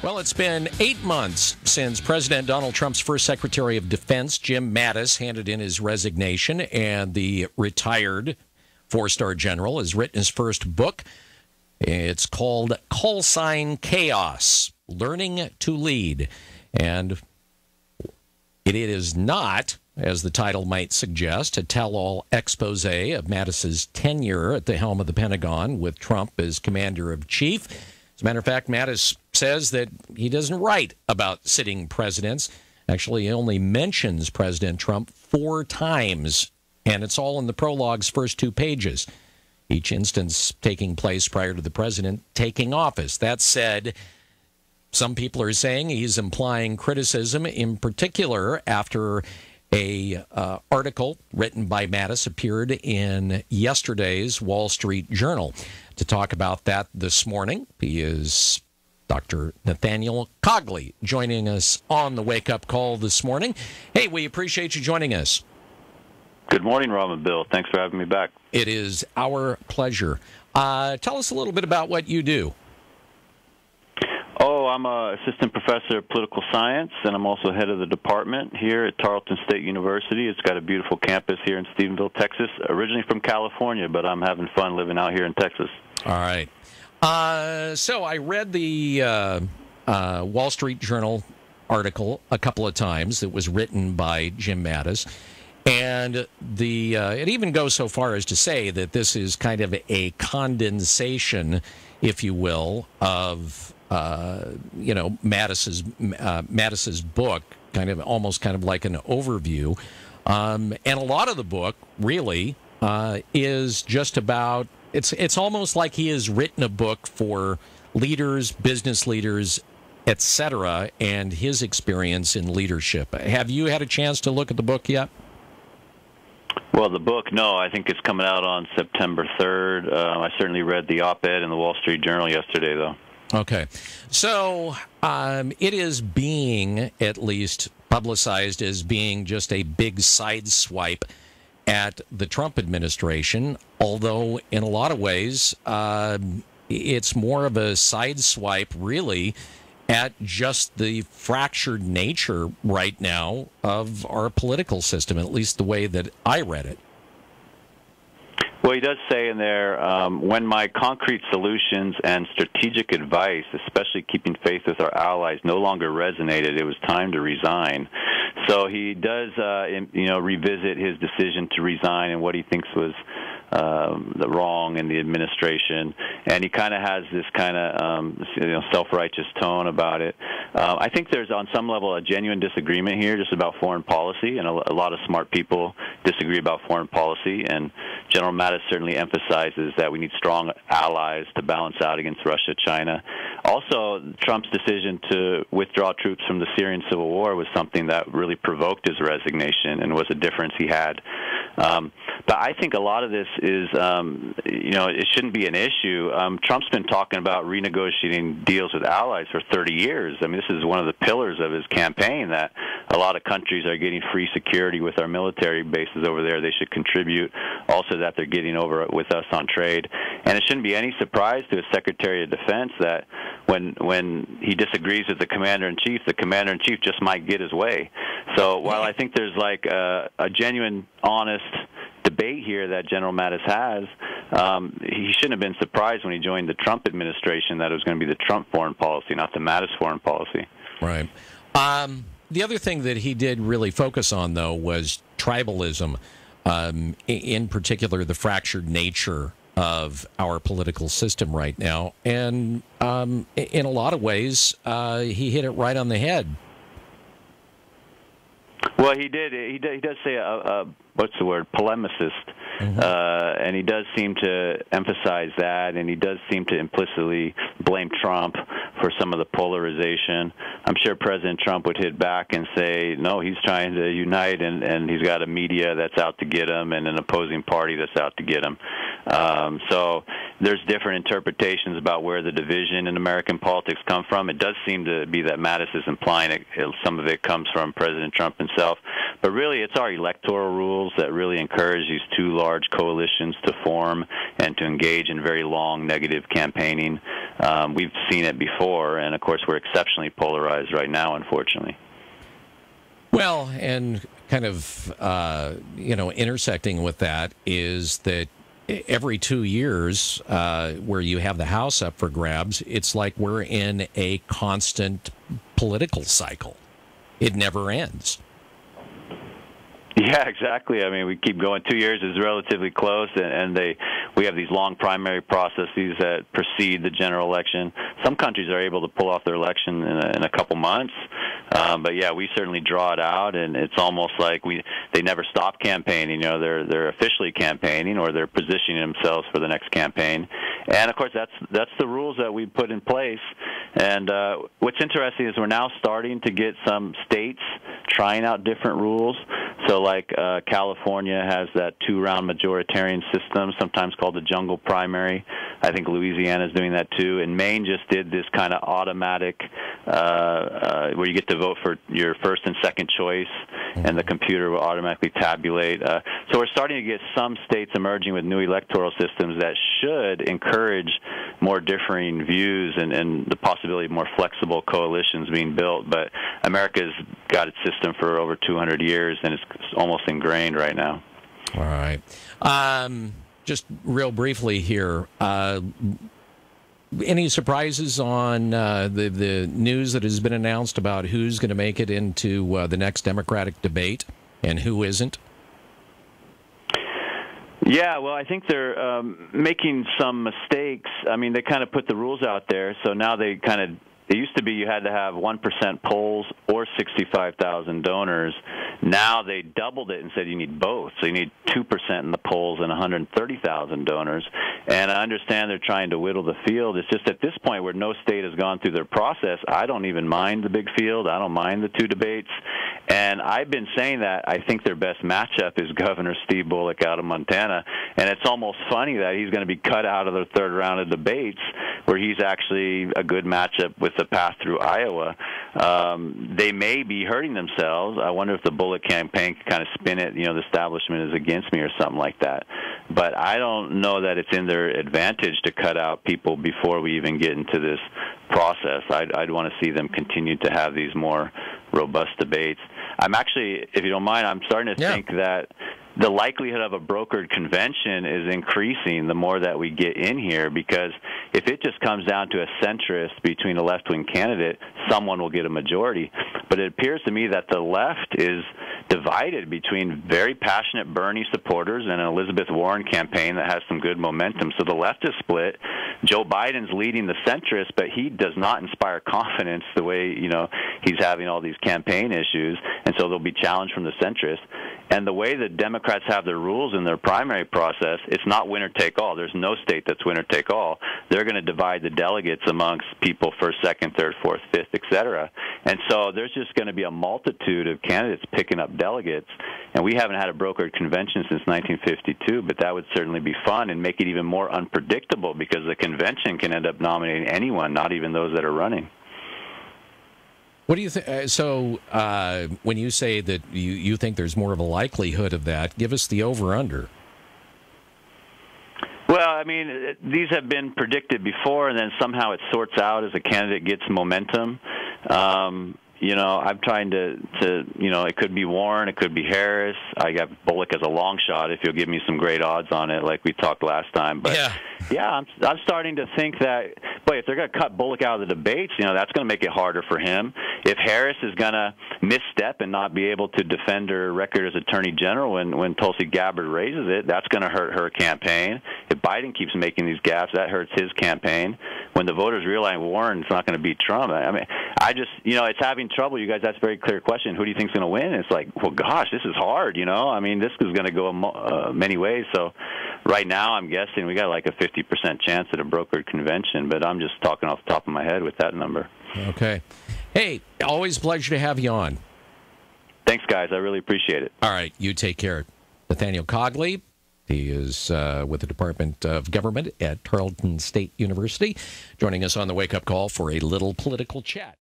Well, it's been 8 months since President Donald Trump's first Secretary of Defense, Jim Mattis, handed in his resignation, and the retired four-star general has written his first book. It's called Call Sign Chaos, Learning to Lead. And it is not, as the title might suggest, a tell-all expose of Mattis's tenure at the helm of the Pentagon with Trump as commander-in-chief. As a matter of fact, Mattis says that he doesn't write about sitting presidents. Actually, he only mentions President Trump 4 times, and it's all in the prologue's first 2 pages, each instance taking place prior to the president taking office. That said, some people are saying he's implying criticism, in particular after a article written by Mattis appeared in yesterday's Wall Street Journal. To talk about that this morning, he is Dr. Nathaniel Cogley joining us on the wake-up call this morning. Hey, we appreciate you joining us. Good morning, Rob and Bill. Thanks for having me back. It is our pleasure. Tell us a little bit about what you do. Oh, I'm an assistant professor of political science, and I'm also head of the department here at Tarleton State University. It's got a beautiful campus here in Stephenville, Texas. Originally from California, but I'm having fun living out here in Texas. All right. So I read the Wall Street Journal article a couple of times that was written by Jim Mattis. And it even goes so far as to say that this is kind of a condensation, if you will, of Mattis's book, almost like an overview. And a lot of the book really is just about. It's almost like he has written a book for leaders, business leaders, etc., and his experience in leadership. Have you had a chance to look at the book yet? Well, the book, no. I think it's coming out on September 3rd. I certainly read the op-ed in the Wall Street Journal yesterday, though. Okay. So it is being, at least, publicized as being just a big side swipe at the Trump administration, although in a lot of ways it's more of a side swipe, really, at just the fractured nature right now of our political system, at least the way that I read it. Well, he does say in there, when my concrete solutions and strategic advice, especially keeping faith with our allies, no longer resonated, it was time to resign. So he does, revisit his decision to resign and what he thinks was the wrong in the administration, and he kind of has this self-righteous tone about it. I think there's, on some level, a genuine disagreement here just about foreign policy, and a lot of smart people disagree about foreign policy, and General Mattis certainly emphasizes that we need strong allies to balance out against Russia, China. Also, Trump's decision to withdraw troops from the Syrian civil war was something that really provoked his resignation and was a difference he had. But I think a lot of this is, it shouldn't be an issue. Trump's been talking about renegotiating deals with allies for 30 years. I mean, this is one of the pillars of his campaign, that a lot of countries are getting free security with our military bases over there. They should contribute. Also that they're getting over with us on trade. And it shouldn't be any surprise to a Secretary of Defense that when he disagrees with the Commander-in-Chief just might get his way. So while I think there's a genuine, honest debate here that General Mattis has, he shouldn't have been surprised when he joined the Trump administration that it was going to be the Trump foreign policy, not the Mattis foreign policy. Right. The other thing that he did really focus on, though, was tribalism, in particular the fractured nature of our political system right now. And in a lot of ways, he hit it right on the head. Well, he did. He does say what's the word? Polemicist. Mm-hmm. And he does seem to emphasize that, and he does seem to implicitly blame Trump for some of the polarization. I'm sure President Trump would hit back and say, no, he's trying to unite, and he's got a media that's out to get him and an opposing party that's out to get him. So there's different interpretations about where the division in American politics come from. It does seem to be that Mattis is implying some of it comes from President Trump himself. But really, it's our electoral rules that really encourage these two large coalitions to form and to engage in very long negative campaigning. We've seen it before, and of course we're exceptionally polarized right now, unfortunately. Well, and kind of, intersecting with that is that every 2 years where you have the House up for grabs, it's like we're in a constant political cycle. It never ends. Yeah, exactly. I mean, we keep going. 2 years is relatively close, and we have these long primary processes that precede the general election. Some countries are able to pull off their election in a couple months, but yeah, we certainly draw it out, and it's almost like they never stop campaigning. They're officially campaigning, or they're positioning themselves for the next campaign. And of course, that's the rules that we put in place. And what's interesting is we're now starting to get some states trying out different rules. So like California has that 2-round majoritarian system, sometimes called the jungle primary. I think Louisiana's doing that too. And Maine just did this kind of automatic where you get to vote for your first and second choice, and the computer will automatically tabulate. So we're starting to get some states emerging with new electoral systems that should encourage more differing views and the possibility of more flexible coalitions being built. But America's got its system for over 200 years, and it's almost ingrained right now. All right. Just real briefly here, any surprises on the news that has been announced about who's going to make it into the next Democratic debate and who isn't? Yeah, well, I think they're making some mistakes. I mean, they kind of put the rules out there, so now it used to be you had to have 1% polls or 65,000 donors. Now they doubled it and said you need both. So you need 2% in the polls and 130,000 donors. And I understand they're trying to whittle the field. It's just at this point where no state has gone through their process, I don't even mind the big field. I don't mind the 2 debates. And I've been saying that I think their best matchup is Governor Steve Bullock out of Montana. And it's almost funny that he's going to be cut out of the 3rd round of debates, where he's actually a good matchup with the path through Iowa. They may be hurting themselves. I wonder if the Bullock campaign can kind of spin it, the establishment is against me or something like that. But I don't know that it's in their advantage to cut out people before we even get into this process. I'd want to see them continue to have these more robust debates. I'm actually, if you don't mind, I'm starting to think that the likelihood of a brokered convention is increasing the more that we get in here, because if it just comes down to a centrist between a left-wing candidate, someone will get a majority. But it appears to me that the left is divided between very passionate Bernie supporters and an Elizabeth Warren campaign that has some good momentum. So the left is split. Joe Biden's leading the centrists, but he does not inspire confidence the way, he's having all these campaign issues, and so there'll be challenge from the centrists. And the way the Democrats have their rules in their primary process, it's not winner-take-all. There's no state that's winner-take-all. They're going to divide the delegates amongst people first, second, third, fourth, fifth, et cetera. And so there's just going to be a multitude of candidates picking up delegates. And we haven't had a brokered convention since 1952, but that would certainly be fun and make it even more unpredictable, because the convention can end up nominating anyone, not even those that are running. What do you think? So when you say that you think there's more of a likelihood of that, give us the over-under. Well, I mean, these have been predicted before, and then somehow it sorts out as a candidate gets momentum. I'm trying to it could be Warren, it could be Harris. I got Bullock as a long shot if you'll give me some great odds on it, like we talked last time. But I'm starting to think that, boy, if they're going to cut Bullock out of the debates, that's going to make it harder for him. If Harris is going to misstep and not be able to defend her record as Attorney General when Tulsi Gabbard raises it, that's going to hurt her campaign. If Biden keeps making these gaffes, that hurts his campaign. When the voters realize Warren's not going to beat Trump, I mean, it's having trouble. You guys, that's a very clear question. Who do you think's going to win? It's like, well, gosh, this is hard, I mean, this is going to go many ways. So right now I'm guessing we got like a 50% chance at a brokered convention, but I'm just talking off the top of my head with that number. Okay. Hey, always a pleasure to have you on. Thanks, guys. I really appreciate it. All right. You take care. Nathaniel Cogley. He is with the Department of Government at Tarleton State University, joining us on the Wake Up Call for a little political chat.